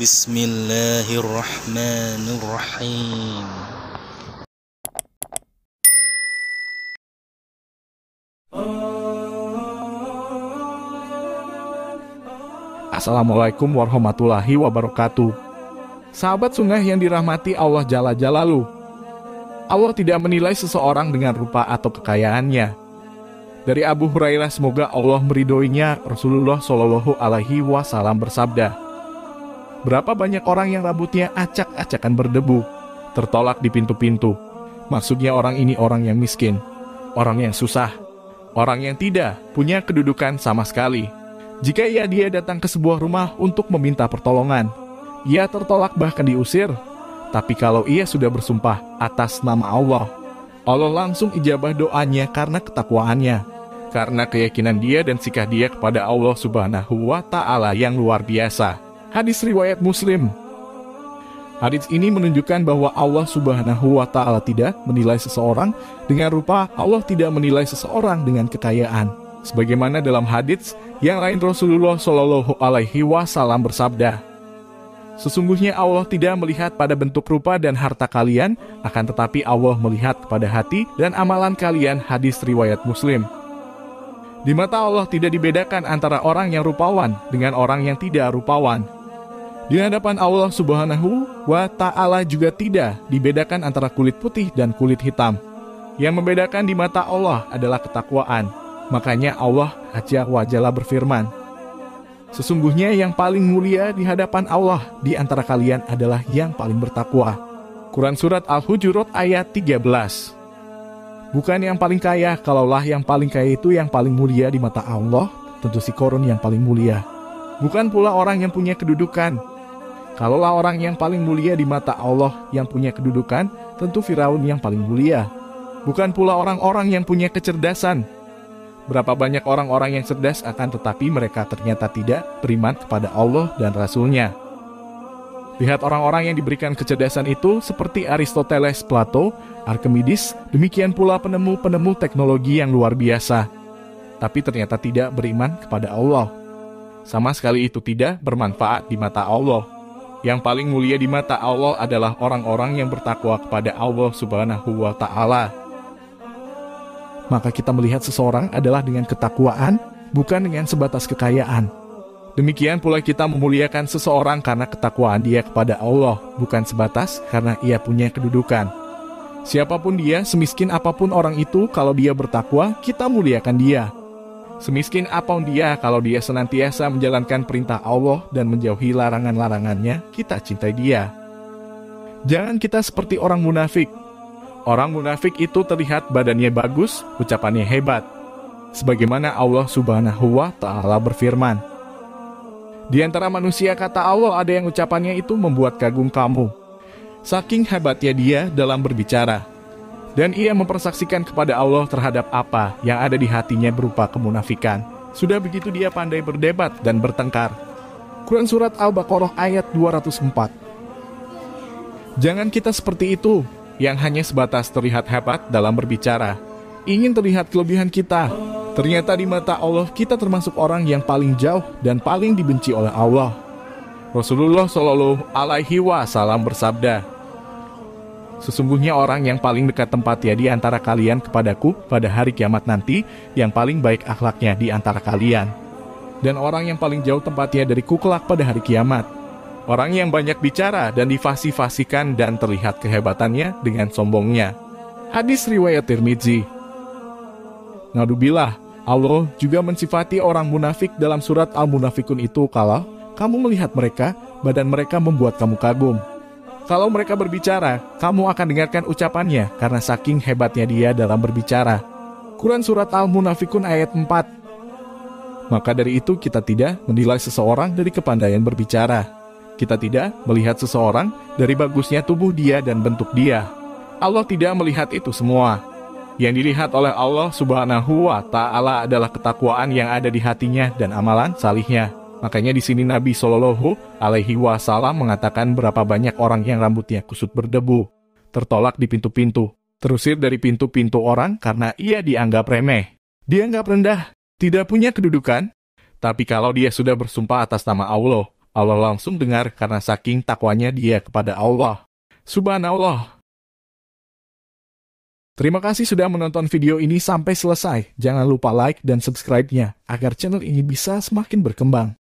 Bismillahirrahmanirrahim. Assalamualaikum warahmatullahi wabarakatuh. Sahabat sunnah yang dirahmati Allah Jalla Jalaluh, Allah tidak menilai seseorang dengan rupa atau kekayaannya. Dari Abu Hurairah, semoga Allah meridhoinya, Rasulullah Shallallahu Alaihi Wasallam bersabda, berapa banyak orang yang rambutnya acak-acakan berdebu, tertolak di pintu-pintu. Maksudnya orang ini orang yang miskin, orang yang susah, orang yang tidak punya kedudukan sama sekali. Jika dia datang ke sebuah rumah untuk meminta pertolongan, ia tertolak bahkan diusir. Tapi kalau ia sudah bersumpah atas nama Allah, Allah langsung ijabah doanya karena ketakwaannya, karena keyakinan dia dan sikap dia kepada Allah Subhanahu wa Ta'ala yang luar biasa. Hadis riwayat Muslim. Hadis ini menunjukkan bahwa Allah Subhanahu wa Ta'ala tidak menilai seseorang dengan rupa, Allah tidak menilai seseorang dengan kekayaan. Sebagaimana dalam hadis yang lain, Rasulullah Shallallahu Alaihi Wasallam bersabda, sesungguhnya Allah tidak melihat pada bentuk rupa dan harta kalian, akan tetapi Allah melihat kepada hati dan amalan kalian. Hadis riwayat Muslim. Di mata Allah tidak dibedakan antara orang yang rupawan dengan orang yang tidak rupawan. Di hadapan Allah Subhanahu wa Ta'ala juga tidak dibedakan antara kulit putih dan kulit hitam. Yang membedakan di mata Allah adalah ketakwaan. Makanya Allah Azza wa Jalla berfirman, sesungguhnya yang paling mulia di hadapan Allah di antara kalian adalah yang paling bertakwa. Quran Surat Al-Hujurat ayat 13. Bukan yang paling kaya, kalaulah yang paling kaya itu yang paling mulia di mata Allah, tentu si Korun yang paling mulia. Bukan pula orang yang punya kedudukan. Kalaulah orang yang paling mulia di mata Allah yang punya kedudukan, tentu Firaun yang paling mulia. Bukan pula orang-orang yang punya kecerdasan. Berapa banyak orang-orang yang cerdas, akan tetapi mereka ternyata tidak beriman kepada Allah dan Rasul-Nya. Lihat orang-orang yang diberikan kecerdasan itu seperti Aristoteles, Plato, Archimedes, demikian pula penemu-penemu teknologi yang luar biasa. Tapi ternyata tidak beriman kepada Allah. Sama sekali itu tidak bermanfaat di mata Allah. Yang paling mulia di mata Allah adalah orang-orang yang bertakwa kepada Allah Subhanahu wa Ta'ala. Maka kita melihat seseorang adalah dengan ketakwaan, bukan dengan sebatas kekayaan. Demikian pula kita memuliakan seseorang karena ketakwaan dia kepada Allah, bukan sebatas karena ia punya kedudukan. Siapapun dia, semiskin apapun orang itu, kalau dia bertakwa, kita muliakan dia. Semiskin apapun dia, kalau dia senantiasa menjalankan perintah Allah dan menjauhi larangan-larangannya, kita cintai dia. Jangan kita seperti orang munafik. Orang munafik itu terlihat badannya bagus, ucapannya hebat. Sebagaimana Allah Subhanahu wa Ta'ala berfirman, di antara manusia, kata Allah, ada yang ucapannya itu membuat kagum kamu, saking hebatnya dia dalam berbicara. Dan ia mempersaksikan kepada Allah terhadap apa yang ada di hatinya berupa kemunafikan. Sudah begitu dia pandai berdebat dan bertengkar. Quran Surat Al-Baqarah ayat 204. Jangan kita seperti itu, yang hanya sebatas terlihat hebat dalam berbicara, ingin terlihat kelebihan kita. Ternyata di mata Allah kita termasuk orang yang paling jauh dan paling dibenci oleh Allah. Rasulullah Shallallahu Alaihi Wasallam bersabda, sesungguhnya orang yang paling dekat tempatnya di antara kalian kepadaku pada hari kiamat nanti, yang paling baik akhlaknya di antara kalian. Dan orang yang paling jauh tempatnya dariku kelak pada hari kiamat, orang yang banyak bicara dan difasih-fasihkan dan terlihat kehebatannya dengan sombongnya. Hadis riwayat Tirmidzi. Naudzubillah, Allah juga mensifati orang munafik dalam surat Al-Munafikun itu, kalau kamu melihat mereka, badan mereka membuat kamu kagum. Kalau mereka berbicara, kamu akan dengarkan ucapannya karena saking hebatnya dia dalam berbicara. Quran Surat Al-Munafikun ayat 4. Maka dari itu kita tidak menilai seseorang dari kepandaian berbicara. Kita tidak melihat seseorang dari bagusnya tubuh dia dan bentuk dia. Allah tidak melihat itu semua. Yang dilihat oleh Allah Subhanahu wa Ta'ala adalah ketakwaan yang ada di hatinya dan amalan salihnya. Makanya di sini Nabi Shallallahu Alaihi Wasallam mengatakan berapa banyak orang yang rambutnya kusut berdebu, tertolak di pintu-pintu, terusir dari pintu-pintu orang karena ia dianggap remeh, dianggap rendah, tidak punya kedudukan. Tapi kalau dia sudah bersumpah atas nama Allah, Allah langsung dengar karena saking takwanya dia kepada Allah. Subhanallah. Terima kasih sudah menonton video ini sampai selesai. Jangan lupa like dan subscribe-nya agar channel ini bisa semakin berkembang.